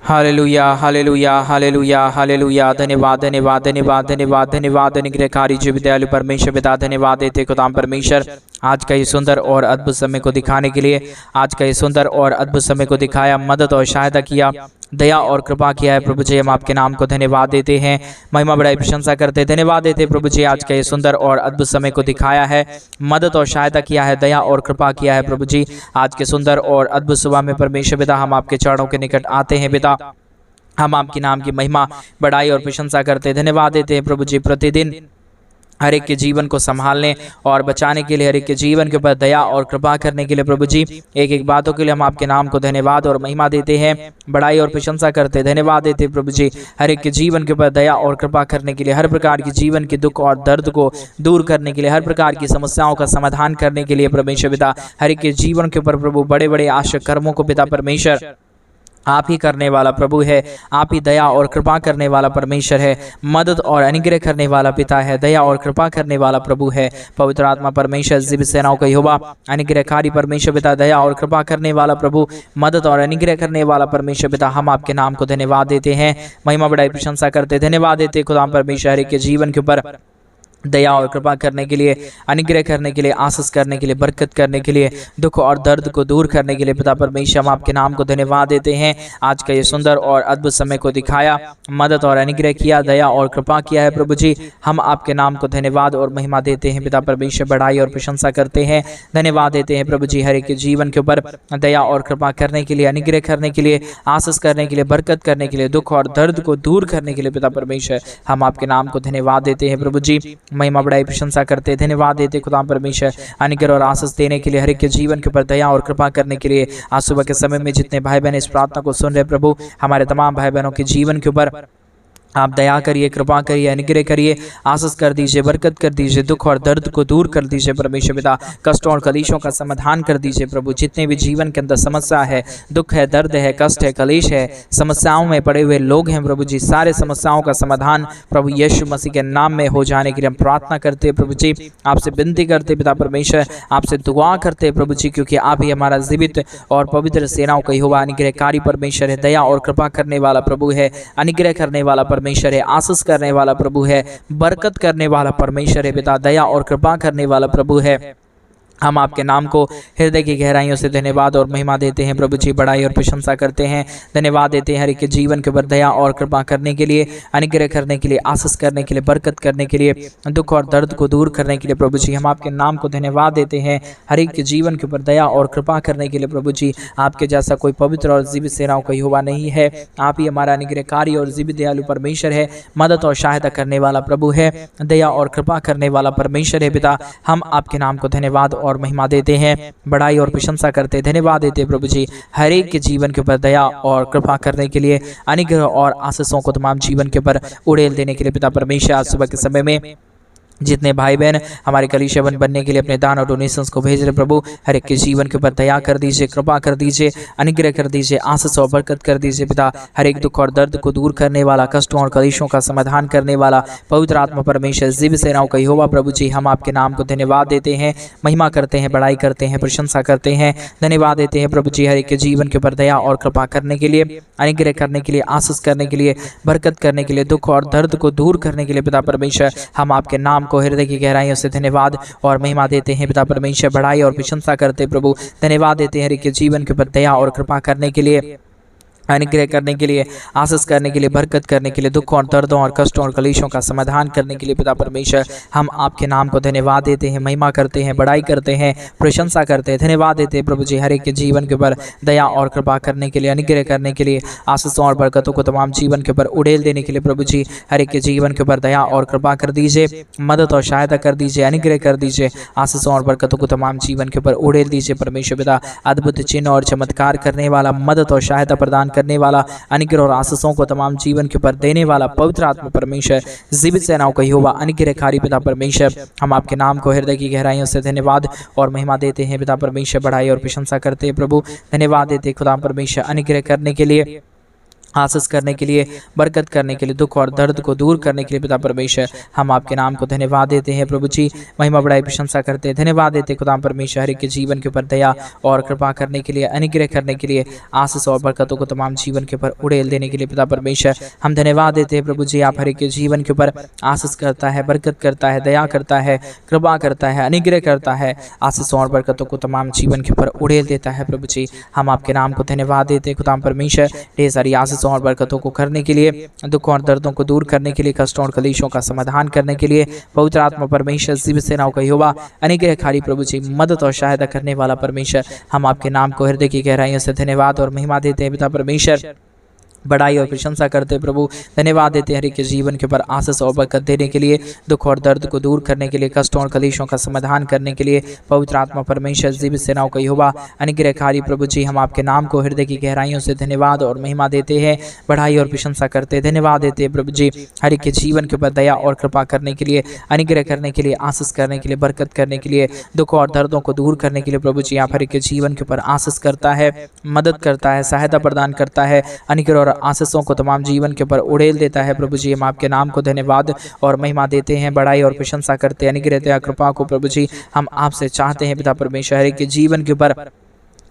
Hallelujah hallelujah hallelujah hallelujah. धन्यवाद धन्यवाद धन्यवाद धन्यवाद धन्यवाद। अनुग्रहकारी जीव दयालु परमेश्वर पिता, धन्यवाद देते खुदाम परमेश्वर आज का ये सुंदर और अद्भुत समय को दिखाने के लिए। आज का ये सुंदर और अद्भुत समय को दिखाया, मदद और सहायता किया, दया और कृपा किया है प्रभु जी। हम आपके नाम को धन्यवाद देते हैं, महिमा बड़ाई प्रशंसा करते हैं, धन्यवाद देते हैं प्रभु जी। आज का ये सुंदर और अद्भुत समय को दिखाया है, मदद और सहायता किया है, दया और कृपा किया है प्रभु जी। आज के सुंदर और अद्भुत सुबह में परमेश्वर पिता हम आपके चरणों के निकट आते हैं पिता। हम आपके नाम की महिमा बड़ाई और प्रशंसा करते हैं, धन्यवाद देते हैं प्रभु जी। प्रतिदिन हर एक के जीवन को संभालने और बचाने के लिए, हर एक के जीवन के ऊपर दया और कृपा करने के लिए प्रभु जी, एक एक बातों के लिए हम आपके नाम को धन्यवाद और महिमा देते हैं, बड़ाई और प्रशंसा करते हैं, धन्यवाद देते हैं प्रभु जी। हर एक के जीवन के ऊपर दया और कृपा करने के लिए, हर प्रकार की जीवन के दुख और दर्द को दूर करने के लिए, हर प्रकार की समस्याओं का समाधान करने के लिए परमेश्वर पिता, हर एक के जीवन के ऊपर प्रभु बड़े बड़े आश्चर्य कर्मों को पिता परमेश्वर आप ही करने वाला प्रभु है। आप ही दया और कृपा करने वाला परमेश्वर है, मदद और अनुग्रह करने वाला पिता है, दया और कृपा करने वाला प्रभु है। पवित्र आत्मा परमेश्वर जीवित सेनाओं का यहोवा, अनुग्रहकारी परमेश्वर पिता, दया और कृपा करने वाला प्रभु, मदद और अनुग्रह करने वाला परमेश्वर पिता, हम आपके नाम को धन्यवाद देते हैं, महिमा बड़ाई प्रशंसा करते, धन्यवाद देते खुदा परमेश्वर। हर एक के जीवन के ऊपर दया और कृपा करने के लिए, अनुग्रह करने के लिए, आशीष करने के लिए, बरकत करने के लिए, दुख और दर्द को दूर करने के लिए पिता परमेश्वर हम आपके नाम को धन्यवाद देते हैं। आज का ये सुंदर और अद्भुत समय को दिखाया, मदद और अनुग्रह किया, दया और कृपा किया है प्रभु जी। हम आपके नाम को धन्यवाद और महिमा देते हैं पिता परमेश्वर, बड़ाई और प्रशंसा करते हैं, धन्यवाद देते हैं प्रभु जी। हर एक के जीवन के ऊपर दया और कृपा करने के लिए, अनुग्रह करने के लिए, आशीष करने के लिए, बरकत करने के लिए, दुख और दर्द को दूर करने के लिए पिता परमेश्वर हम आपके नाम को धन्यवाद देते हैं प्रभु जी। महिमा बड़ाई प्रशंसा करते, धन्यवाद देते खुदा परमेश्वर, अनुग्रह और आशीष देने के लिए, हर एक के जीवन के ऊपर दया और कृपा करने के लिए। आज सुबह के समय में जितने भाई बहन इस प्रार्थना को सुन रहे प्रभु, हमारे तमाम भाई बहनों के जीवन के ऊपर आप दया करिए, कृपा करिए, अनुग्रह करिए, आशीष कर दीजिए, बरकत कर दीजिए, दुख और दर्द को दूर कर दीजिए परमेश्वर पिता, कष्टों और कलेशों का समाधान कर दीजिए प्रभु। जितने भी जीवन के अंदर समस्या है, दुख है, दर्द है, कष्ट है, कलेश है, समस्याओं में पड़े हुए लोग हैं प्रभु जी, सारे समस्याओं का समाधान प्रभु यीशु मसीह के नाम में हो जाने के लिए हम प्रार्थना करते हैं प्रभु जी। आपसे विनती करते पिता परमेश्वर, आपसे दुआ करते हैं प्रभु जी, क्योंकि आप ही हमारा जीवित और पवित्र सेनाओं का यहोवा, अनुग्रहकारी परमेश्वर है, दया और कृपा करने वाला प्रभु है, अनुग्रह करने वाला परमेश्वर है, आशीष करने वाला प्रभु है, बरकत करने वाला परमेश्वर है पिता, दया और कृपा करने वाला प्रभु है। हम आपके नाम को हृदय की गहराइयों से धन्यवाद और महिमा देते हैं प्रभु जी, बड़ाई और प्रशंसा करते हैं, धन्यवाद देते हैं हर एक के जीवन के ऊपर दया और कृपा करने के लिए, अनुग्रह करने के लिए, आशीष करने के लिए, बरकत करने के लिए, दुख और दर्द को दूर करने के लिए प्रभु जी। हम आपके नाम को धन्यवाद देते हैं हर एक के जीवन के ऊपर दया और कृपा करने के लिए प्रभु जी। आपके जैसा कोई पवित्र और जीवित सेनाओं का यहोवा नहीं है। आप ही हमारा अनुग्रहकारी और जीवित दयालु परमेश्वर है, मदद और सहायता करने वाला प्रभु है, दया और कृपा करने वाला परमेश्वर है पिता। हम आपके नाम को धन्यवाद और महिमा देते हैं, बड़ाई और प्रशंसा करते, धन्यवाद देते प्रभु जी। हर एक के जीवन के ऊपर दया और कृपा करने के लिए, अनुग्रह और आशीषों को तमाम जीवन के ऊपर उड़ेल देने के लिए पिता परमेश्वर। आज सुबह के समय में जितने भाई बहन हमारे कलीसिया बनने के लिए अपने दान और डोनेशंस को भेज रहे प्रभु, हर एक के जीवन के ऊपर दया कर दीजिए, कृपा कर दीजिए, अनुग्रह कर दीजिए, आशीष और बरकत कर दीजिए पिता। हर एक दुख और दर्द को दूर करने वाला, कष्टों और कलेशों का समाधान करने वाला पवित्र आत्मा परमेश्वर, जीवित सेनाओं का यहोवा प्रभु जी। हम आपके नाम को धन्यवाद देते हैं, महिमा करते हैं, बड़ाई करते हैं, प्रशंसा करते हैं, धन्यवाद देते हैं प्रभु जी। हर एक के जीवन के ऊपर दया और कृपा करने के लिए, अनुग्रह करने के लिए, आशीष करने के लिए, बरकत करने के लिए, दुख और दर्द को दूर करने के लिए पिता परमेश्वर, हम आपके नाम को हृदय की गहराइयों से धन्यवाद और महिमा देते हैं पिता परमेश्वर, बड़ाई और प्रशंसा करते प्रभु, धन्यवाद देते हैं हर एक के जीवन के ऊपर दया और कृपा करने के लिए, अनुग्रह करने के लिए, आशीष करने के लिए, बरकत करने के लिए, दुख और दर्दों और कष्टों और कलेशों का समाधान करने के लिए पिता परमेश्वर। हम आपके नाम को धन्यवाद देते हैं, महिमा करते हैं, बड़ाई करते हैं, प्रशंसा करते हैं, धन्यवाद देते हैं प्रभु जी। हर एक के जीवन के ऊपर दया और कृपा करने के लिए, अनुग्रह करने के लिए, आशीषों और बरकतों को तमाम जीवन के ऊपर उड़ेल देने के लिए प्रभु जी। हर एक के जीवन के ऊपर दया और कृपा कर दीजिए, मदद और सहायता कर दीजिए, अनुग्रह कर दीजिए, आशीषों और बरकतों को तमाम जीवन के ऊपर उड़ेल दीजिए परमेश्वर पिता। अद्भुत चिन्ह और चमत्कार करने वाला, मदद और सहायता प्रदान करने वाला, अनुग्रह और आशीषों को तमाम जीवन के ऊपर देने वाला पवित्र आत्मा परमेश्वर, जीवित सेनाओं का यहोवा, अनुग्रहकारी पिता परमेश्वर। हम आपके नाम को हृदय की गहराइयों से धन्यवाद और महिमा देते हैं पिता परमेश्वर, बड़ाई और प्रशंसा करते हैं प्रभु, धन्यवाद देते खुदा परमेश्वर, अनुग्रह करने के लिए, आशीष करने के लिए, बरकत करने के लिए, दुख और दर्द को दूर करने के लिए पिता परमेश्वर हम आपके नाम को धन्यवाद देते हैं प्रभु जी। महिमा बड़ाई प्रशंसा करते हैं, धन्यवाद देते हैं खुदा परमेश्वर हर एक के जीवन के ऊपर दया और कृपा करने के लिए, अनुग्रह करने के लिए, आशीष और बरकतों को तमाम जीवन के ऊपर उड़ेल देने के लिए पिता परमेश्वर हम धन्यवाद देते हैं प्रभु जी। आप हर एक के जीवन के ऊपर आशीष करता है, बरकत करता है, दया करता है, कृपा करता है, अनुग्रह करता है, आशीष और बरकतों को तमाम जीवन के ऊपर उड़ेल देता है प्रभु जी। हम आपके नाम को धन्यवाद देते हैं खुदा परमेश्वर ढेर सारी आशीष और बरकतों को करने के लिए, दुखों और दर्दों को दूर करने के लिए, कष्टों और कलेशों का समाधान करने के लिए, पवित्र आत्मा परमेश्वर जीवित सेनाओं का यहोवा अनुग्रहकारी प्रभु जी, मदद और सहायता करने वाला परमेश्वर हम आपके नाम को हृदय की गहराइयों से धन्यवाद और महिमा देते हैं पिता परमेश्वर। बड़ाई और प्रशंसा करते हैं प्रभु, धन्यवाद देते हैं हर एक के जीवन के ऊपर आशीष और बरकत देने के लिए, दुख और दर्द को दूर करने के लिए, कष्टों और कलेशों का समाधान करने के लिए, पवित्र आत्मा परमेश्वर जीवित सेनाओं का यहोवा अनुग्रहकारी प्रभु जी हम आपके नाम को हृदय की गहराइयों से धन्यवाद और महिमा देते हैं, बढ़ाई और प्रशंसा करते हैं, धन्यवाद देते हैं प्रभु जी हर एक के जीवन के ऊपर दया और कृपा करने के लिए, अनुग्रह करने के लिए, आशीष करने के लिए, बरकत करने के लिए, दुख और दर्दों को दूर करने के लिए प्रभु जी आप हर एक के जीवन के ऊपर आशीष करता है, मदद करता है, सहायता प्रदान करता है, अनुग्रह और आशीषों को तमाम जीवन के ऊपर उड़ेल देता है प्रभु जी। हम आपके नाम को धन्यवाद और महिमा देते हैं, बड़ाई और प्रशंसा करते हैं, अनुग्रह दया कृपा को प्रभु जी हम आपसे चाहते हैं पिता परमेश्वर हर एक के जीवन के ऊपर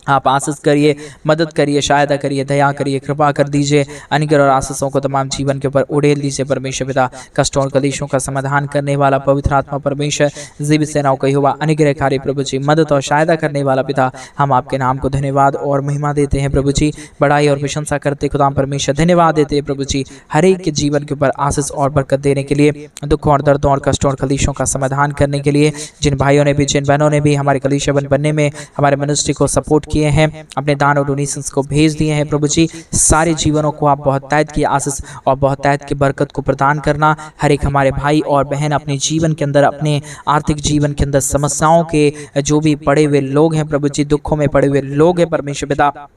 आप आशीष करिए, मदद करिए, सहायता करिए, दया करिए, कृपा कर दीजिए, अनुग्रह और आशीषों को तमाम जीवन के ऊपर उड़ेल दीजिए परमेश्वर पिता। कष्टों और कलेशों का समाधान करने वाला पवित्र आत्मा परमेश्वर जीवित सेनाओं का यहोवा अनुग्रहकारी प्रभु जी, मदद और सहायता करने वाला पिता हम आपके नाम को धन्यवाद और महिमा देते हैं प्रभु जी। बड़ाई और प्रशंसा करते खुदा परमेश्वर, धन्यवाद देते हैं प्रभु जी हर एक के जीवन के ऊपर आशीष और बरकत देने के लिए, दुखों और दर्दों और कष्टों और कलेशों का समाधान करने के लिए। जिन भाइयों ने भी, जिन बहनों ने भी हमारे कलीसिया बनने में हमारे मिनिस्ट्री को सपोर्ट किए हैं, अपने दान और डोनेशंस को भेज दिए हैं प्रभु जी, सारे जीवनों को आप बहुत तायत की आशीष और बहुत तायत की बरकत को प्रदान करना। हर एक हमारे भाई और बहन अपने जीवन के अंदर, अपने आर्थिक जीवन के अंदर समस्याओं के जो भी पड़े हुए लोग हैं प्रभु जी, दुखों में पड़े हुए लोग हैं परमेश्वर पिता,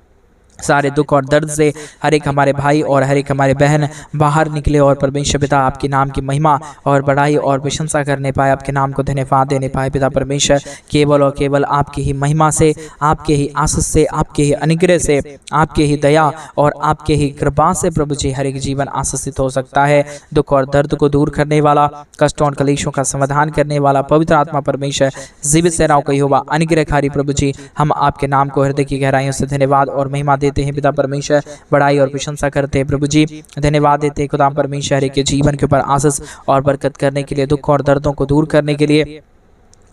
सारे दुख और दर्द से हर एक हमारे भाई और हर एक हमारे बहन बाहर निकले और परमेश्वर पिता आपके नाम की महिमा और बड़ाई और प्रशंसा करने पाए, आपके नाम को धन्यवाद देने पाए पिता परमेश्वर। केवल और केवल आपकी ही महिमा से, आपके ही आशीष से, आपके ही अनुग्रह से, आपके ही दया और आपके ही कृपा से प्रभु जी हर एक जीवन आशीषित हो सकता है। दुख और दर्द को दूर करने वाला, कष्टों और कलेशों का समाधान करने वाला पवित्र आत्मा परमेश्वर जीवित सेनाओं का यहोवा अनुग्रहकारी प्रभु जी हम आपके नाम को हृदय की गहराइयों से धन्यवाद और महिमा देते हैं पिता परमेश्वर। बड़ाई और प्रशंसा करते हैं प्रभु जी, धन्यवाद देते हैं खुदा परमेश्वर के जीवन के ऊपर आशीष और बरकत करने के लिए, दुख और दर्दों को दूर करने के लिए,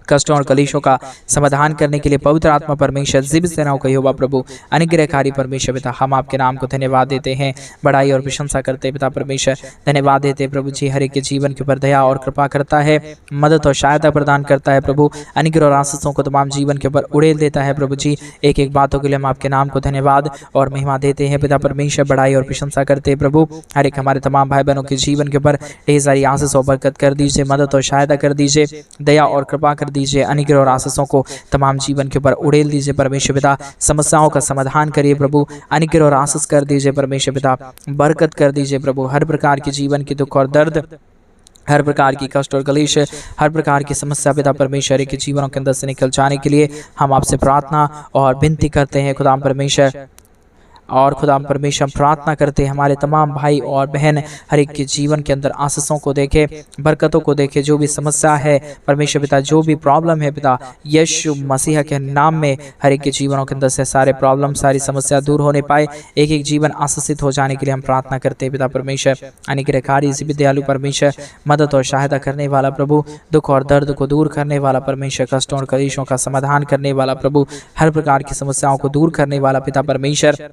कष्टों और कलेशों का समाधान करने के लिए, पवित्र आत्मा परमेश्वर जीवित सेनाओं का यहोवा प्रभु अनुग्रहकारी परमेश्वर पिता हम आपके नाम को धन्यवाद देते हैं, बड़ाई और प्रशंसा करते हैं पिता परमेश्वर। धन्यवाद देते हैं प्रभु जी हर एक के जीवन के ऊपर दया और कृपा करता है, मदद और सहायता प्रदान करता है प्रभु, अनुग्रह और आशीषों को तमाम जीवन के ऊपर उड़ेल देता है प्रभु जी। एक एक बातों के लिए हम आपके नाम को धन्यवाद और महिमा देते हैं पिता परमेश्वर। बड़ाई और प्रशंसा करते हैं प्रभु हर एक हमारे तमाम भाई बहनों के जीवन के ऊपर ढेर सारी आशीष और बरकत कर दीजिए, मदद और सहायता कर दीजिए, दया और कृपा कर दीजिए, अनुग्रह और आशीषों को तमाम जीवन के ऊपर उड़ेल दीजिए परमेश्वर पिता। समस्याओं का समाधान करिए प्रभु, अनुग्रह और आशीष कर दीजिए परमेश्वर पिता, बरकत कर दीजिए प्रभु। हर प्रकार के जीवन की दुख और दर्द, हर प्रकार की कष्ट और कलेश, हर प्रकार की समस्या पिता परमेश्वर के जीवनों के अंदर से निकल जाने के लिए हम आपसे प्रार्थना और विनती करते हैं खुदा परमेश्वर। और खुदा परमेश्वर प्रार्थना करते हैं हमारे तमाम भाई और बहन हर एक के जीवन के अंदर आशीषों को देखे, बरकतों को देखे। जो भी समस्या है परमेश्वर पिता, जो भी प्रॉब्लम है पिता, यीशु मसीह के नाम में हर एक के जीवनों के अंदर से सारे प्रॉब्लम, सारी समस्या दूर होने पाए, एक एक जीवन आशीषित हो जाने के लिए हम प्रार्थना करते हैं पिता परमेश्वर। अनुग्रहकारी दयालु परमेश्वर, मदद और सहायता करने वाला प्रभु, दुख और दर्द को दूर करने वाला परमेश्वर, कष्टों और कलेशों का समाधान करने वाला प्रभु, हर प्रकार की समस्याओं को दूर करने वाला पिता परमेश्वर,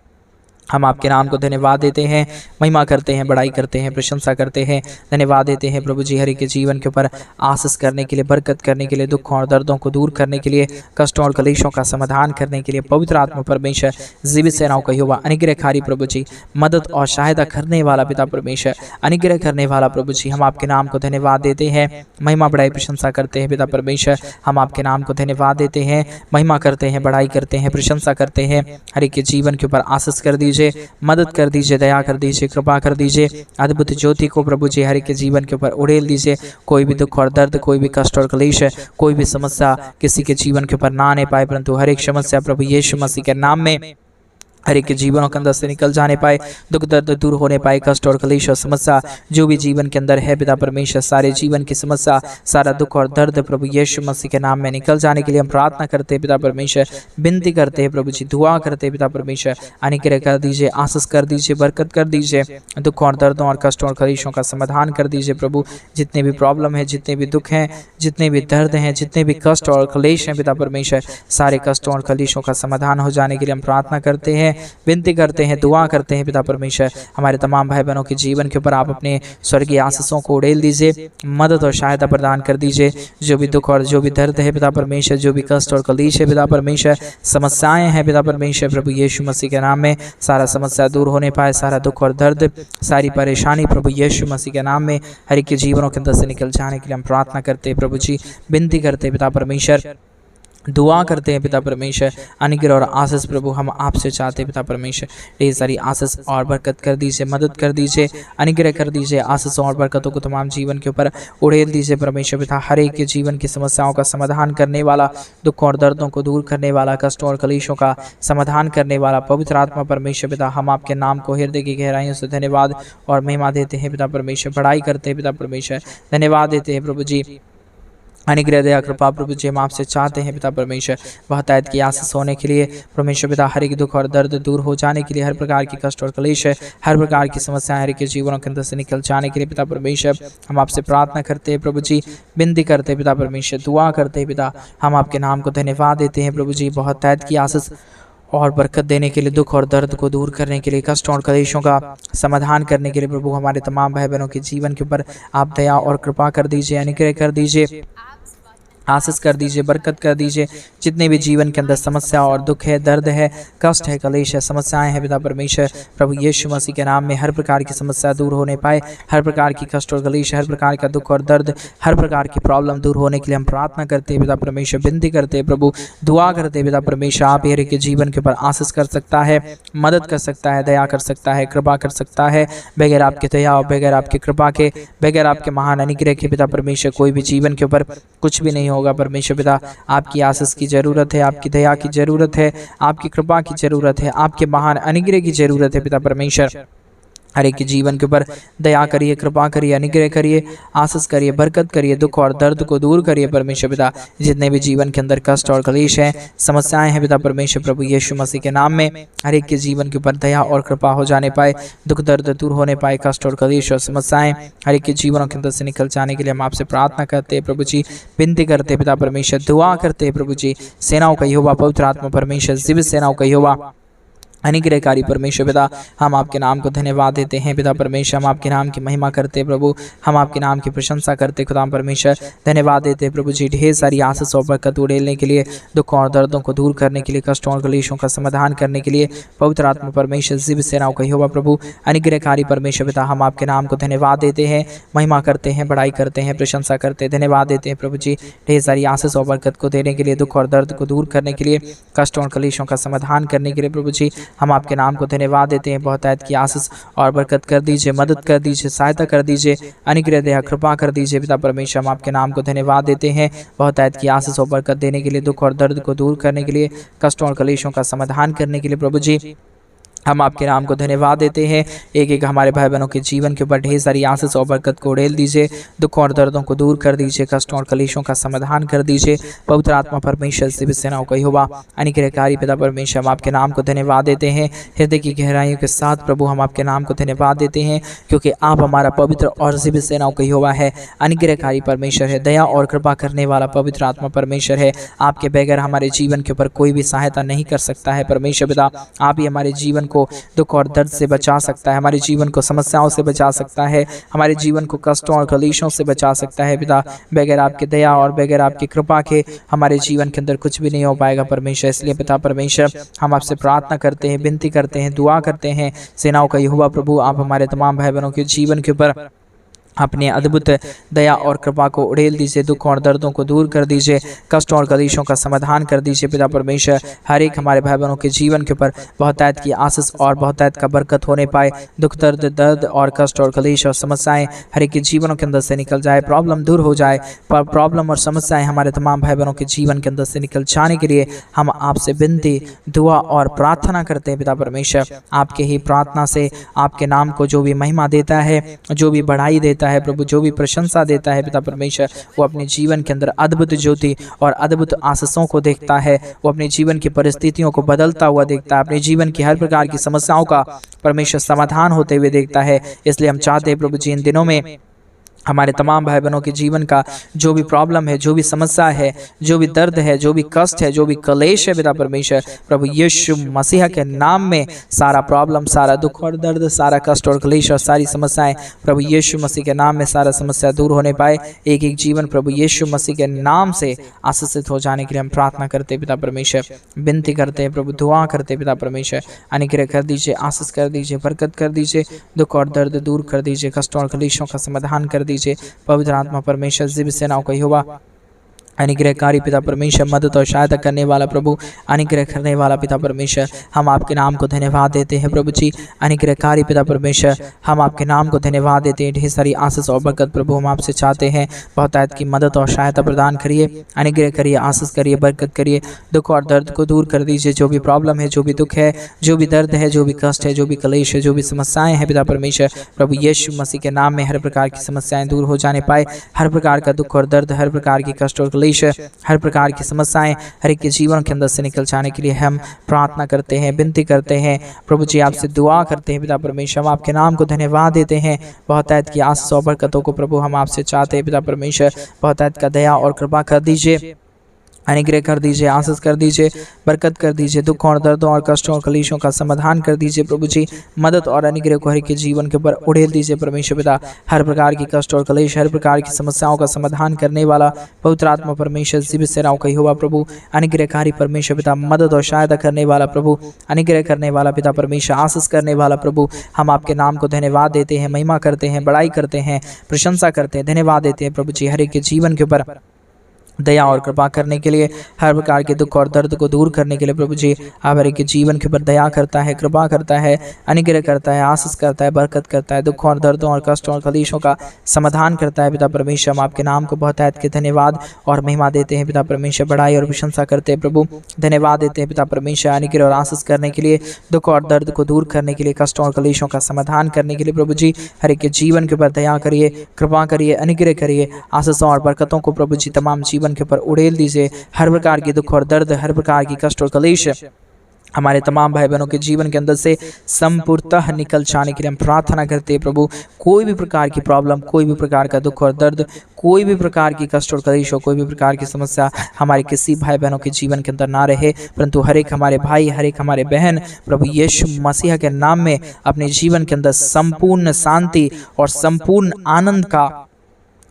हम आपके नाम को धन्यवाद देते हैं, महिमा करते हैं, बड़ाई करते हैं, प्रशंसा करते हैं। धन्यवाद देते हैं प्रभु जी हर एक के जीवन के ऊपर आशीष करने के लिए, बरकत करने के लिए, दुखों और दर्दों को दूर करने के लिए, कष्टों और कलेशों का समाधान करने के लिए, पवित्र आत्मा परमेश्वर जीवित सेनाओं का यहोवा अनुग्रहकारी प्रभु जी, मदद और सहायता करने वाला पिता परमेश्वर, अनुग्रह करने वाला प्रभु जी, हम आपके नाम को धन्यवाद देते हैं, महिमा बड़ाई प्रशंसा करते हैं पिता परमेश्वर। हम आपके नाम को धन्यवाद देते हैं, महिमा करते हैं, बड़ाई करते हैं, प्रशंसा करते हैं। हर एक के जीवन के ऊपर आशीष कर दीजिए, मदद कर दीजिए, दया कर दीजिए, कृपा कर दीजिए। अद्भुत ज्योति को प्रभु जी हर एक के जीवन के ऊपर उड़ेल दीजिए। कोई भी दुख और दर्द, कोई भी कष्ट और क्लेश, कोई भी समस्या किसी के जीवन के ऊपर ना आने पाए, परंतु हर एक समस्या प्रभु यीशु मसीह के नाम में हर एक के जीवनों के अंदर से निकल जाने पाए, दुख दर्द दूर होने पाए, कष्ट और क्लेश और समस्या जो भी जीवन के अंदर है पिता परमेश्वर, सारे जीवन की समस्या, सारा दुख और दर्द प्रभु यीशु मसीह के नाम में निकल जाने के लिए हम प्रार्थना करते हैं पिता परमेश्वर, विनती करते हैं प्रभु जी, दुआ करते हैं पिता परमेश्वर। अनुग्रह कर दीजिए, आशीष कर दीजिए, बरकत कर दीजिए, दुख और दर्दों और कष्टों और क्लेशों का समाधान कर दीजिए प्रभु। जितने भी प्रॉब्लम है, जितने भी दुख हैं, जितने भी दर्द हैं, जितने भी कष्ट और क्लेश हैं पिता परमेश्वर, सारे कष्टों और क्लेशों का समाधान हो जाने के लिए हम प्रार्थना करते हैं, विनती करते हैं, दुआ करते हैं पिता परमेश्वर। हमारे तमाम भाई बहनों के जीवन के ऊपर आप अपने स्वर्गीय आशीषों को उड़ेल दीजिए, मदद और सहायता प्रदान कर दीजिए। जो भी दुख और जो भी दर्द है पिता परमेश्वर, जो भी कष्ट और क्लेश है पिता परमेश्वर, समस्याएं हैं पिता परमेश्वर, प्रभु यीशु मसीह के नाम में सारा समस्या दूर होने पाए, सारा दुख और दर्द, सारी परेशानी प्रभु यीशु मसीह के नाम में हर एक के जीवनों के अंदर से निकल जाने के लिए हम प्रार्थना करते हैं प्रभु जी, विनती करते हैं पिता परमेश्वर, दुआ करते हैं पिता परमेश्वर। अनुग्रह और आशीष प्रभु हम आपसे चाहते हैं पिता परमेश्वर, ढेर सारी आशीष और बरकत कर दीजिए, मदद कर दीजिए, अनुग्रह कर दीजिए, आशीष और बरकतों को तमाम जीवन के ऊपर उड़ेल दीजिए परमेश्वर पिता। हर एक के जीवन की समस्याओं का समाधान करने वाला, दुख और दर्दों को दूर करने वाला, कष्टों और क्लेशों का समाधान करने वाला पवित्र आत्मा परमेश्वर पिता, हम आपके नाम को हृदय की गहराइयों से धन्यवाद और महिमा देते हैं पिता परमेश्वर, बड़ाई करते हैं पिता परमेश्वर, धन्यवाद देते हैं प्रभु जी। अनुग्रह दया कृपा प्रभु जी हम आपसे चाहते हैं पिता परमेश्वर, बहुतायत की आशीष होने के लिए परमेश्वर पिता, हर एक दुख और दर्द दूर हो जाने के लिए, हर प्रकार की कष्ट और क्लेश है, हर प्रकार की समस्याएं हर एक के जीवनों के अंदर से निकल जाने के लिए पिता परमेश्वर हम आपसे प्रार्थना करते हैं प्रभु जी, विनती करते हैं पिता परमेश्वर, दुआ करते हैं पिता, हम आपके नाम को धन्यवाद देते हैं प्रभु जी। बहुतायत की आशीष और बरकत देने के लिए, दुख और दर्द को दूर करने के लिए, कष्टों और क्लेशों का समाधान करने के लिए प्रभु हमारे तमाम भाई बहनों के जीवन के ऊपर आप दया और कृपा कर दीजिए, अनुग्रह कर दीजिए, आशीष कर दीजिए, बरकत कर दीजिए। जितने भी जीवन के अंदर समस्या और दुख है, दर्द है, कष्ट है, क्लेश है, समस्याएं हैं पिता परमेश्वर, प्रभु यीशु मसीह के नाम में हर प्रकार की समस्या दूर होने पाए, हर प्रकार की कष्ट और क्लेश, हर प्रकार का दुख और दर्द, हर प्रकार की प्रॉब्लम दूर होने के लिए हम प्रार्थना करते हैं पिता परमेश्वर, विनती करते हैं प्रभु, दुआ करते हैं पिता परमेश्वर। आप हर एक के जीवन के ऊपर आशीष कर सकता है, मदद कर सकता है, दया कर सकता है, कृपा कर सकता है। बगैर आपके दया और बगैर आपकी कृपा के, बगैर आपके महान अनुग्रह के पिता परमेश्वर कोई भी जीवन के ऊपर कुछ भी नहीं होगा परमेश्वर पिता। आपकी आशीष की जरूरत है, आपकी दया की जरूरत है, आपकी कृपा की जरूरत है, आपके महान अनुग्रह की जरूरत है पिता परमेश्वर। हर एक के जीवन के ऊपर दया करिए, कृपा करिए, अनुग्रह करिए, आशीष करिए, बरकत करिए, दुख और दर्द को दूर करिए परमेश्वर पिता। जितने भी जीवन के अंदर कष्ट और क्लेश हैं, समस्याएं हैं पिता परमेश्वर, प्रभु यीशु मसीह के नाम में हर एक के जीवन के ऊपर दया और कृपा हो जाने पाए, दुख दर्द दूर होने पाए, कष्ट और क्लेश और समस्याएं हर एक के जीवनों के अंदर से निकल जाने के लिए हम आपसे प्रार्थना करते हैं प्रभु जी, विनती करते हैं पिता परमेश्वर, दुआ करते हैं प्रभु जी। सेनाओं का यहोवा पवित्र आत्मा परमेश्वर, जीवित सेनाओं का यहोवा अनुग्रहकारी परमेश्वर पिता, हम आपके नाम को धन्यवाद देते हैं पिता परमेश्वर, हम आपके नाम की महिमा करते हैं प्रभु, हम आपके नाम की प्रशंसा करते खुदा परमेश्वर, धन्यवाद देते हैं प्रभु जी। ढेर सारी आशीष और बरकत उड़ेलने के लिए, दुखों और दर्दों को दूर करने के लिए, कष्टों और क्लेशों का समाधान करने के लिए पवित्र आत्मा परमेश्वर, जीवित सेनाओं का यहोवा प्रभु, अनुग्रहकारी परमेश्वर पिता, हम आपके नाम को धन्यवाद देते हैं, महिमा करते हैं, बड़ाई करते हैं, प्रशंसा करते हैं, धन्यवाद देते हैं प्रभु जी। ढेर सारी आशीष और बरकत को देने के लिए, दुख और दर्द को दूर करने के लिए, कष्टों और क्लेशों का समाधान करने के लिए प्रभु जी हम आपके नाम को धन्यवाद देते हैं। बहुतायत की आशीष और बरकत कर दीजिए, मदद कर दीजिए, सहायता कर दीजिए, अनुग्रह दया कृपा कर दीजिए पिता परमेश्वर, हम आपके नाम को धन्यवाद देते हैं। बहुतायत की आशीष और बरकत देने के लिए, दुख और दर्द को दूर करने के लिए, कष्टों और क्लेशों का समाधान करने के लिए प्रभु जी हम आपके नाम को धन्यवाद देते हैं। एक एक हमारे भाई बहनों के जीवन के ऊपर ढेर सारी आशीष और बरकत को उड़ेल दीजिए, दुखों और दर्दों को दूर कर दीजिए, कष्टों और क्लेशों का समाधान कर दीजिए। पवित्र आत्मा परमेश्वर, जीवित सेनाओं का यहोवा, अनुग्रहकारी पिता परमेश्वर, हम आपके नाम को धन्यवाद देते हैं। हृदय की गहराइयों के साथ प्रभु हम आपके नाम को धन्यवाद देते हैं, क्योंकि आप हमारा पवित्र और जीवित सेनाओं का यहोवा है, अनुग्रहकारी परमेश्वर है, दया और कृपा करने वाला पवित्र आत्मा परमेश्वर है। आपके बगैर हमारे जीवन के ऊपर कोई भी सहायता नहीं कर सकता है परमेश्वर पिता। आप ही हमारे जीवन को दुख और दर्द से बचा सकता है, हमारे जीवन को समस्याओं से बचा सकता है, हमारे जीवन को कष्टों और क्लेशों से बचा सकता है पिता। बगैर आपके दया और बगैर आपकी कृपा के हमारे जीवन के अंदर कुछ भी नहीं हो पाएगा परमेश्वर। इसलिए पिता परमेश्वर हम आपसे प्रार्थना करते हैं, विनती करते हैं, दुआ करते हैं। सेनाओं का यहोवा प्रभु, आप हमारे तमाम भाई बहनों के जीवन के ऊपर अपनी अद्भुत दया और कृपा को उड़ेल दीजिए, दुख और दर्दों को दूर कर दीजिए, कष्टों और कलेशों का समाधान कर दीजिए पिता परमेश्वर। हर एक हमारे भाई बहनों के जीवन के ऊपर बहुतायत की आशीष और बहुतायत का बरकत होने पाए। दुख दर्द और कष्ट और कलेश और समस्याएं हर एक के जीवनों के अंदर से निकल जाए, प्रॉब्लम दूर हो जाए। प्रॉब्लम और समस्याएं हमारे तमाम भाई बहनों के जीवन के अंदर से निकल जाने के लिए हम आपसे विनती, दुआ और प्रार्थना करते हैं पिता परमेश्वर। आपके ही प्रार्थना से आपके नाम को जो भी महिमा देता है, जो भी बढ़ाई देता है प्रभु, जो भी प्रशंसा देता है पिता परमेश्वर, वो अपने जीवन के अंदर अद्भुत ज्योति और अद्भुत आशीषों को देखता है। वो अपने जीवन की परिस्थितियों को बदलता हुआ देखता है, अपने जीवन की हर प्रकार की समस्याओं का परमेश्वर समाधान होते हुए देखता है। इसलिए हम चाहते हैं प्रभु जी इन दिनों में हमारे तमाम भाई बहनों के जीवन का जो भी प्रॉब्लम है, जो भी समस्या है, जो भी दर्द है, जो भी कष्ट है, जो भी कलेश है पिता परमेश्वर, प्रभु यीशु मसीह के नाम में सारा प्रॉब्लम, सारा दुख और दर्द, सारा कष्ट और कलेश और सारी समस्याएं प्रभु यीशु मसीह के नाम में सारा समस्या दूर होने पाए। एक एक जीवन प्रभु यीशु मसीह के नाम से आशीषित हो जाने के लिए हम प्रार्थना करते पिता परमेश्वर, विनती करते हैं प्रभु, दुआ करते पिता परमेश्वर। अनुग्रह कर दीजिए, आशीष कर दीजिए, बरकत कर दीजिए, दुख और दर्द दूर कर दीजिए, कष्टों और कलेशों का समाधान कर दीजिए। पवित्र आत्मा परमेश्वर जीव सेनाओं का यहोवा, अनुग्रहकारी पिता परमेश्वर, मदद और सहायता करने वाला प्रभु, अनुग्रह करने वाला पिता परमेश्वर, हम आपके नाम को धन्यवाद देते हैं प्रभु जी। अनुग्रहकारी पिता परमेश्वर, हम आपके नाम को धन्यवाद देते हैं। ढेर सारी आशीष और बरकत प्रभु हम आपसे चाहते हैं। बहुतायत की मदद और सहायता प्रदान करिए, अनुग्रह करिए, आशीष करिए, बरकत करिए, दुख और दर्द को दूर कर दीजिए। जो भी प्रॉब्लम है, जो भी दुख है, जो भी दर्द है, जो भी कष्ट है, जो भी कलेश है, जो भी समस्याएं हैं पिता परमेश्वर, प्रभु यीशु मसीह के नाम में हर प्रकार की समस्याएं दूर हो जाने पाए। हर प्रकार का दुख और दर्द, हर प्रकार की कष्ट और हर प्रकार की समस्याएं हर एक के जीवन के अंदर से निकल जाने के लिए हम प्रार्थना करते हैं, विनती करते हैं प्रभु जी, आपसे दुआ करते हैं पिता परमेश्वर। हम आपके नाम को धन्यवाद देते हैं। बहुतायत की आशीष और बरकतों को प्रभु हम आपसे चाहते हैं पिता परमेश्वर। बहुतायत का दया और कृपा कर दीजिए, अनुग्रह कर दीजिए, आशीष कर दीजिए, बरकत कर दीजिए, दुख और दर्दों और कष्टों और कलेशों का समाधान कर दीजिए प्रभु जी। मदद और अनुग्रह को हर एक के जीवन के ऊपर उड़ेल दीजिए परमेश्वर पिता। हर प्रकार की कष्ट और कलेश, हर प्रकार की समस्याओं का समाधान करने वाला पवित्र आत्मा परमेश्वर, जीवित सेनाओं का यहोवा प्रभु, अनुग्रहकारी परमेश्वर पिता, मदद और सहायता करने वाला प्रभु, अनुग्रह करने वाला पिता परमेश्वर, आशीष करने वाला प्रभु, हम आपके नाम को धन्यवाद देते हैं, महिमा करते हैं, बड़ाई करते हैं, प्रशंसा करते हैं, धन्यवाद देते हैं प्रभु जी। हर एक के जीवन के ऊपर दया और कृपा करने के लिए, हर प्रकार के दुख और दर्द को दूर करने के लिए प्रभु जी, आप हर एक के जीवन के ऊपर दया करता है, कृपा करता है, अनुग्रह करता है, आशीष करता है, बरकत करता है, दुख और दर्दों और कष्टों और कलेशों का समाधान करता है पिता परमेश्वर। हम आपके नाम को बहुत के धन्यवाद और महिमा देते हैं पिता परमेश्वर, बड़ाई और प्रशंसा करते हैं प्रभु, धन्यवाद देते हैं पिता परमेश्वर, अनुग्रह और आशीष करने के लिए, दुख और दर्द को दूर करने के लिए, कष्टों और कलेशों का समाधान करने के लिए प्रभु जी। हर एक के जीवन के ऊपर दया करिए, कृपा करिए, अनुग्रह करिए, आशीषों और बरकतों को प्रभु जी तमाम जीवन के ऊपर उड़ेल दीजिए। हर प्रकार की दुख और दर्द, हर प्रकार की कष्ट और कलेश हमारे तमाम भाई बहनों के जीवन के अंदर से संपूर्णतः निकल जाने के लिए हम प्रार्थना करते हैं प्रभु। कोई भी प्रकार की प्रॉब्लम, कोई भी प्रकार का दुख और दर्द, कोई भी प्रकार की कष्ट और कलेश, कोई भी प्रकार की समस्या हमारे किसी भाई बहनों के जीवन के अंदर ना रहे, परंतु हर एक हमारे भाई, हर एक हमारे बहन प्रभु यीशु मसीह के नाम में अपने जीवन के अंदर संपूर्ण शांति और संपूर्ण आनंद का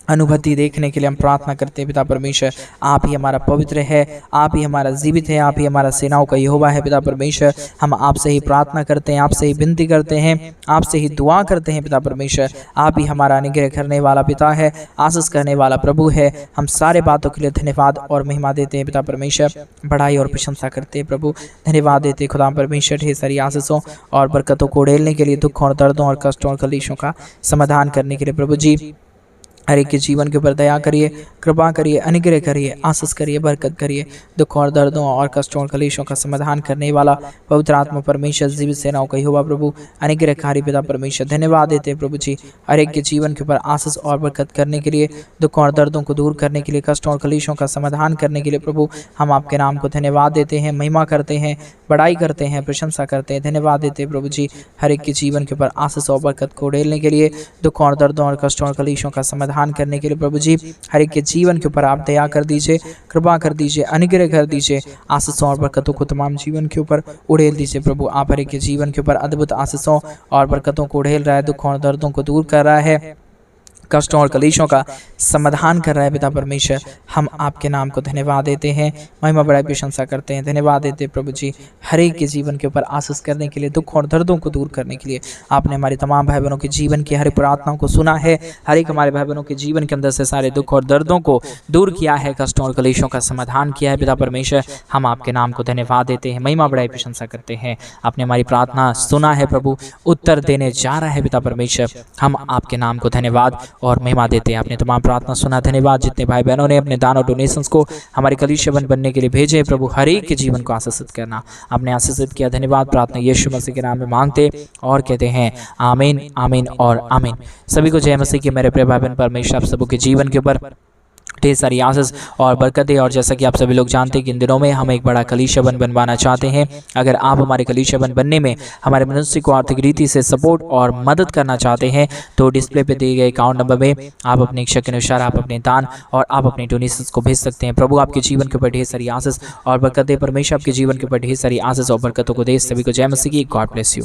अनुभूति देखने के लिए हम प्रार्थना करते हैं पिता परमेश्वर। आप ही हमारा पवित्र है, आप ही हमारा जीवित है, आप ही हमारा सेनाओं का यहोवा है पिता परमेश्वर। हम आपसे ही प्रार्थना करते हैं, आपसे ही विनती करते हैं, आपसे ही दुआ करते हैं पिता परमेश्वर। आप ही हमारा अनुग्रह करने वाला पिता है, आशीष करने वाला प्रभु है। हम सारे बातों के लिए धन्यवाद और महिमा देते हैं पिता परमेश्वर, बढ़ाई और प्रशंसा करते हैं प्रभु, धन्यवाद देते हैं खुदा परमेश्वर। ढेर सारी आशीषों और बरकतों को उड़ेलने के लिए, दुख और दर्दों और कष्टों और कलेशों का समाधान करने के लिए प्रभु जी, हर एक के जीवन के ऊपर दया करिए, कृपा करिए, अनुग्रह करिए, आशीष करिए, बरकत करिए, दुख और दर्दों और कष्टों और कलेशों का समाधान करने वाला पवित्र आत्मा परमेश्वर, जीवित सेनाओं का यहोवा प्रभु, अनुग्रहकारी पिता परमेश्वर। धन्यवाद देते हैं प्रभु जी, हर एक के जीवन के ऊपर आशीष और बरकत करने के लिए, दुख और दर्दों को दूर करने के लिए, कष्टों और कलेशों का समाधान करने के लिए प्रभु हम आपके नाम को धन्यवाद देते हैं, महिमा करते हैं, बड़ाई करते हैं, प्रशंसा करते हैं, धन्यवाद देते हैं प्रभु जी। हर एक के जीवन के ऊपर आशीष और बरकत को उड़ेलने के लिए, दुख और दर्दों और कष्टों और कलेशों का समाधान करने के लिए प्रभु जी, हर एक के जीवन के ऊपर आप दया कर दीजिए, कृपा कर दीजिए, अनुग्रह कर दीजिए, आशीषों और बरकतों को तमाम जीवन के ऊपर उड़ेल दीजिए प्रभु। आप हर एक के जीवन के ऊपर अद्भुत आशीषों और बरकतों को उड़ेल रहा है, दुख और दर्दों को दूर कर रहा है, कष्टों और कलेशों का समाधान कर रहा है पिता परमेश्वर। हम आपके नाम को धन्यवाद देते हैं, महिमा बड़ाई प्रशंसा करते हैं, धन्यवाद देते हैं प्रभु जी हर एक के जीवन के ऊपर आशीष करने के लिए, दुख और दर्दों को दूर करने के लिए। आपने हमारे तमाम भाई बहनों के जीवन की हर एक प्रार्थनाओं को सुना है, हर एक हमारे भाई बहनों के जीवन के अंदर से सारे दुख और दर्दों को दूर किया है, कष्टों और कलेशों का समाधान किया है पिता परमेश्वर। हम आपके नाम को धन्यवाद देते हैं, महिमा बड़ाई प्रशंसा करते हैं। आपने हमारी प्रार्थना सुना है प्रभु, उत्तर देने जा रहा है पिता परमेश्वर। हम आपके नाम को धन्यवाद और महिमा देते हैं। आपने तमाम प्रार्थना सुना, धन्यवाद। जितने भाई बहनों ने अपने दान और डोनेशंस को हमारे कलीसिया बनने के लिए भेजे प्रभु, हर एक के जीवन को आशीषित करना, आपने आशीषित किया, धन्यवाद। प्रार्थना यीशु मसीह के नाम में मांगते और कहते हैं आमीन, आमीन और आमीन। सभी को जय मसीह की। मेरे प्रिय भाई बहन, परमेश्वर आप सबके जीवन के ऊपर ढेर सारी आशीष और बरकतें। और जैसा कि आप सभी लोग जानते हैं कि इन दिनों में हम एक बड़ा कलीसिया बनवाना चाहते हैं। अगर आप हमारे कलीसिया बनने में हमारे मिनिस्ट्री को आर्थिक रीति से सपोर्ट और मदद करना चाहते हैं तो डिस्प्ले पे दिए गए अकाउंट नंबर में आप अपनी इच्छा के अनुसार आप अपने दान और आप अपने डोनेशंस को भेज सकते हैं। प्रभु आपके जीवन के ऊपर ढेर सारी आशीष और बरकतें, परमेश्वर आपके जीवन के ऊपर ढेर सारी आशीष और बरकतों को दे। सभी को जय मसीह की। God bless you.